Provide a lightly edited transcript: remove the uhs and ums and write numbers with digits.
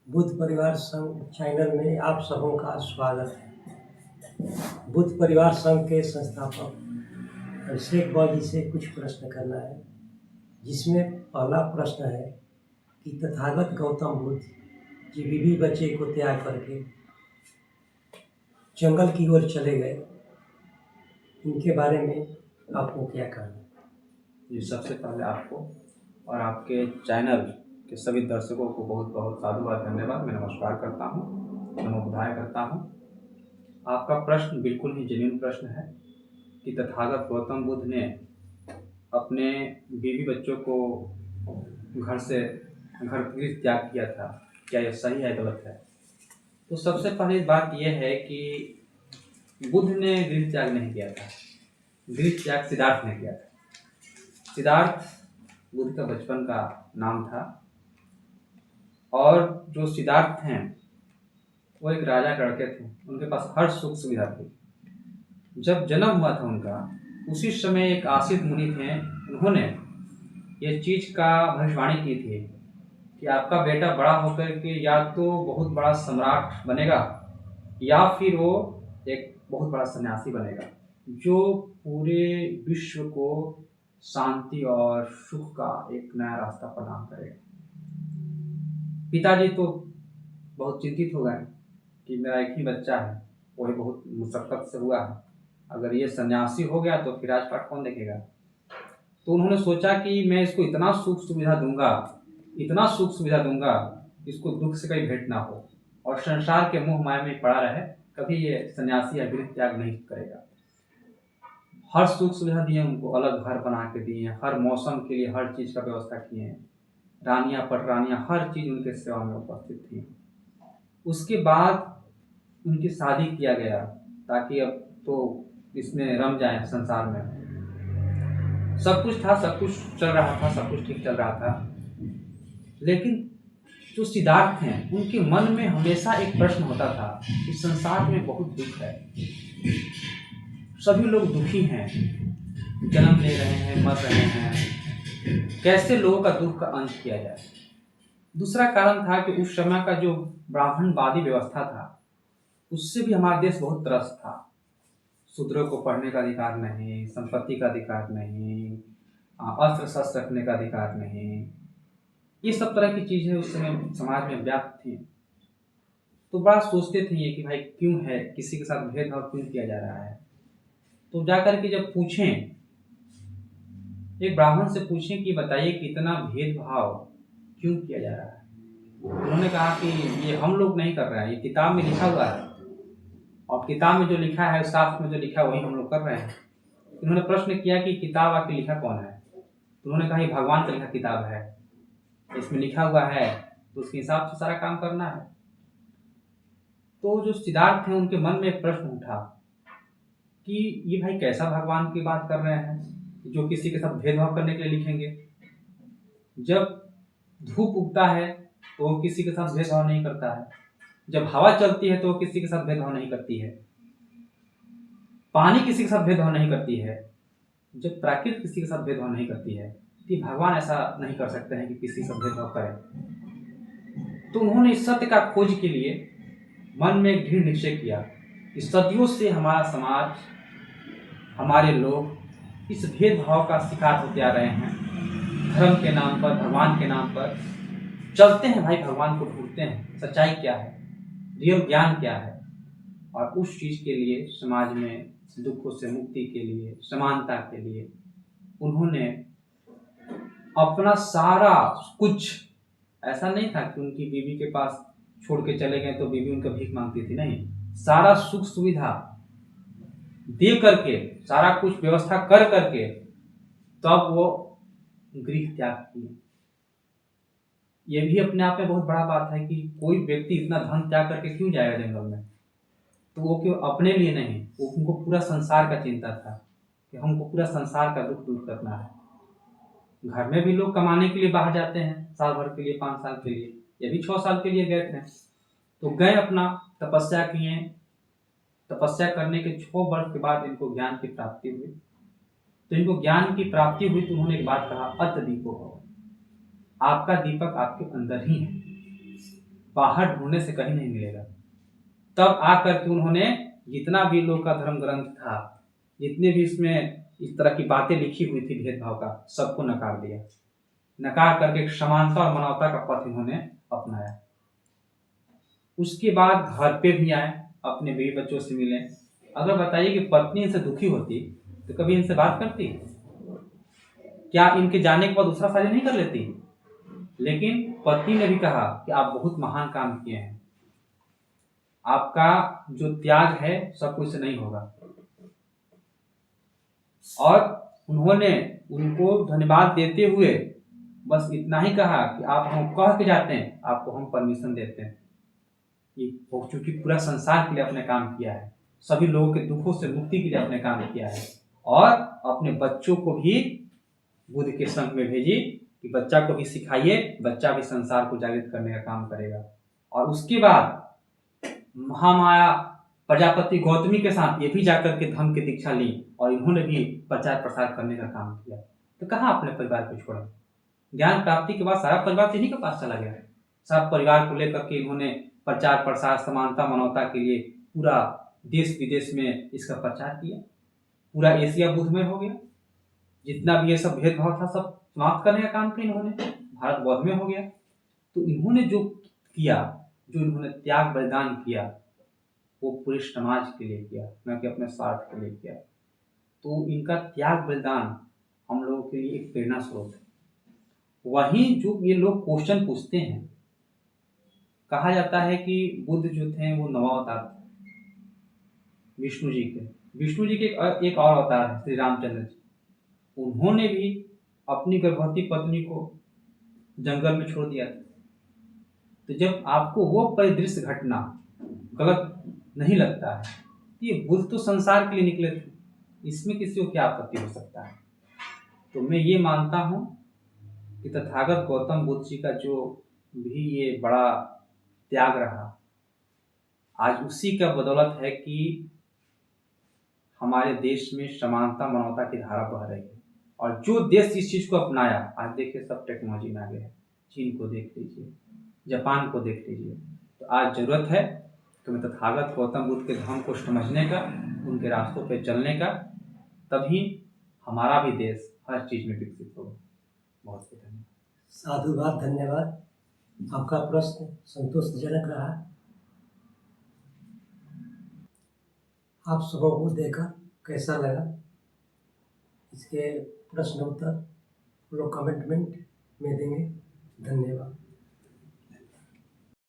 बुद्ध परिवार संघ चैनल में आप सबों का स्वागत है। बुद्ध परिवार संघ के संस्थापक अभिषेक बौद्ध जी से कुछ प्रश्न करना है, जिसमें पहला प्रश्न है कि तथागत गौतम बुद्ध जी बीवी बच्चे को त्याग करके जंगल की ओर चले गए, इनके बारे में आपको क्या कहना है? जी, सबसे पहले आपको और आपके चैनल के सभी दर्शकों को बहुत बहुत साधुवाद धन्यवाद। मैं नमस्कार करता हूँ, नमो बुद्धाय करता हूँ। आपका प्रश्न बिल्कुल ही जेन्युइन प्रश्न है कि तथागत गौतम बुद्ध ने अपने बीवी बच्चों को घर गृह त्याग किया था, क्या यह सही है गलत है? तो सबसे पहली बात यह है कि बुद्ध ने गृह त्याग नहीं किया था, गृह त्याग सिद्धार्थ ने किया था। सिद्धार्थ बुद्ध का बचपन का नाम था और जो सिद्धार्थ हैं वो एक राजा के लड़के थे, उनके पास हर सुख सुविधा थी। जब जन्म हुआ था उनका, उसी समय एक आसित मुनि थे, उन्होंने ये चीज का भविष्यवाणी की थी कि आपका बेटा बड़ा होकर के या तो बहुत बड़ा सम्राट बनेगा या फिर वो एक बहुत बड़ा सन्यासी बनेगा जो पूरे विश्व को शांति और सुख का एक नया रास्ता प्रदान करेगा। पिताजी तो बहुत चिंतित हो गए कि मेरा एक ही बच्चा है, वही बहुत मुशक्कत से हुआ है, अगर ये सन्यासी हो गया तो फिर राजपाट कौन देखेगा। तो उन्होंने सोचा कि मैं इसको इतना सुख सुविधा दूंगा इसको दुख से कहीं भेंट ना हो और संसार के मोह माया में पड़ा रहे, कभी ये सन्यासी या गृह त्याग नहीं करेगा। हर सुख सुविधा दिए उनको, अलग घर बना के दिए, हर मौसम के लिए हर चीज का व्यवस्था किए, रानियां पटरानियां हर चीज उनके सेवा में उपस्थित थी। उसके बाद उनकी शादी किया गया ताकि अब तो इसमें रम जाए संसार में। सब कुछ था, सब कुछ चल रहा था, सब कुछ ठीक चल रहा था, लेकिन जो सिद्धार्थ हैं उनके मन में हमेशा एक प्रश्न होता था कि संसार में बहुत दुख है, सभी लोग दुखी हैं, जन्म ले रहे हैं, मर रहे हैं, कैसे लोगों का दुख का अंत किया जाए। दूसरा कारण था कि उस समय का जो ब्राह्मणवादी व्यवस्था था उससे भी हमारा देश बहुत त्रस्त था। शूद्रों को पढ़ने का अधिकार नहीं, संपत्ति का अधिकार नहीं, अस्त्र शस्त्र रखने का अधिकार नहीं, ये सब तरह की चीजें उस समय समाज में व्याप्त थी। तो बड़ा सोचते थे ये कि भाई क्यों है, किसी के साथ भेदभाव क्यों किया जा रहा है। तो जाकर के जब पूछें, एक ब्राह्मण से पूछें कि बताइए कि इतना भेदभाव क्यों किया जा रहा है, उन्होंने कहा कि ये हम लोग नहीं कर रहे हैं, ये किताब में लिखा हुआ है और किताब में जो लिखा है, शास्त्र में जो लिखा है वही हम लोग कर रहे हैं। उन्होंने प्रश्न किया कि किताब आके लिखा कौन है? उन्होंने कहा ये भगवान का लिखा किताब है, इसमें लिखा हुआ है तो उसके हिसाब से सारा काम करना है। तो जो सिद्धार्थ थे उनके मन में एक प्रश्न उठा कि ये भाई कैसा भगवान की बात कर रहे हैं जो किसी के साथ भेदभाव करने के लिए लिखेंगे। जब धूप उगता है तो वो किसी के साथ भेदभाव नहीं करता है, जब हवा चलती है तो वो किसी के साथ भेदभाव नहीं करती है, पानी किसी के साथ भेदभाव नहीं करती है, जब प्रकृति किसी के साथ भेदभाव नहीं करती है, तो भगवान ऐसा नहीं कर सकते हैं कि किसी से भेदभाव करें। तो उन्होंने इस सत्य का खोज के लिए मन में एक दृढ़ निश्चय किया कि सदियों से हमारा समाज, हमारे लोग इस भेदभाव का शिकार होते आ रहे हैं। धर्म के नाम पर, भगवान के नाम पर चलते हैं भाई, भगवान को ढूंढते हैं, सच्चाई क्या है, रियल ज्ञान क्या है। और उस चीज के लिए, समाज में दुखों से मुक्ति के लिए, समानता के लिए उन्होंने अपना सारा कुछ, ऐसा नहीं था कि उनकी बीवी के पास छोड़ के चले गए तो बीवी उनका भीख मांगती थी, नहीं, सारा सुख सुविधा दे करके, सारा कुछ व्यवस्था कर करके तब वो गृह त्याग किए। ये भी अपने आप में बहुत बड़ा बात है कि कोई व्यक्ति इतना धन त्याग करके क्यों जाएगा जंगल में। तो वो क्यों अपने लिए नहीं, वो उनको पूरा संसार का चिंता था कि हमको पूरा संसार का दुख दूर करना है। घर में भी लोग कमाने के लिए बाहर जाते हैं, साल भर के लिए, 5 साल के लिए, ये भी 6 साल के लिए गए थे। तो गए, अपना तपस्या किए, तपस्या करने के 6 वर्ष के बाद इनको ज्ञान की प्राप्ति हुई। तो इनको ज्ञान की प्राप्ति हुई तो उन्होंने एक बात कहा, अत दीपो भव, आपका दीपक आपके अंदर ही है। बाहर ढूंढने से कहीं नहीं मिलेगा। तब आकर के उन्होंने जितना भी लोग का धर्म ग्रंथ था, जितने भी इसमें इस तरह की बातें लिखी हुई थी भेदभाव का, सबको नकार दिया। नकार करके एक समानता और मानवता का पथ इन्होंने अपनाया। उसके बाद घर पे भी आए, अपने बीवी बच्चों से मिले। अगर बताइए कि पत्नी इनसे दुखी होती तो कभी इनसे बात करती? क्या इनके जाने के बाद दूसरा शादी नहीं कर लेती? लेकिन पति ने भी कहा कि आप बहुत महान काम किए हैं, आपका जो त्याग है सब कुछ से नहीं होगा। और उन्होंने उनको धन्यवाद देते हुए बस इतना ही कहा कि आप हम कह के जाते हैं, आपको हम परमिशन देते हैं। ये चूंकि पूरा संसार के लिए अपने काम किया है, सभी लोगों के दुखों से मुक्ति के लिए अपने काम किया है, और अपने बच्चों को भी बुद्ध के संग में भेजी कि बच्चा को भी सिखाइए, बच्चा भी संसार को जागृत करने का काम करेगा। और उसके बाद महामाया प्रजापति गौतमी के साथ ये भी जाकर के धम्म की दीक्षा ली और इन्होंने भी प्रचार प्रसार करने का काम किया। तो कहाँ अपने परिवार को छोड़ा? ज्ञान प्राप्ति के बाद सारा परिवार इन्हीं के पास चला गया। सब परिवार को लेकर के इन्होंने प्रचार प्रसार, समानता मानवता के लिए पूरा देश विदेश में इसका प्रचार किया। पूरा एशिया बुद्धमय हो गया। जितना भी ये सब भेदभाव था सब समाप्त करने का काम किया इन्होंने। भारत बौद्धमय हो गया। तो इन्होंने जो किया, जो इन्होंने त्याग बलिदान किया, वो पूरे समाज के लिए किया, न कि अपने स्वार्थ के लिए किया। तो इनका त्याग बलिदान हम लोगों के लिए एक प्रेरणा स्रोत है। वहीं जो ये लोग क्वेश्चन पूछते हैं, कहा जाता है कि बुद्ध जो थे वो नवावतार थे विष्णु जी के। विष्णु जी के एक और अवतार है श्री रामचंद्र जी। उन्होंने भी अपनी गर्भवती पत्नी को जंगल में छोड़ दिया था। तो जब आपको वो परिदृश्य घटना गलत नहीं लगता है, तो ये बुद्ध तो संसार के लिए निकले थे, इसमें किसी को क्या आपत्ति हो सकता है? तो मैं ये मानता हूँ कि तथागत गौतम बुद्ध जी का जो भी ये बड़ा त्याग रहा, आज उसी का बदौलत है कि हमारे देश में समानता मानवता की धारा बह रही है। और जो देश इस चीज़ को अपनाया, आज देखिए सब टेक्नोलॉजी में आगे है। चीन को देख लीजिए, जापान को देख लीजिए। तो आज ज़रूरत है कि मैं तथागत गौतम बुद्ध के धर्म को समझने का, उनके रास्तों पे चलने का, तभी हमारा भी देश हर चीज़ में विकसित होगा। बहुत बहुत धन्यवाद। साधुवाद, धन्यवाद। आपका प्रश्न संतोषजनक रहा। आप सबों को देखा कैसा लगा, इसके प्रश्न उत्तर लोग कमेंट में देंगे। धन्यवाद।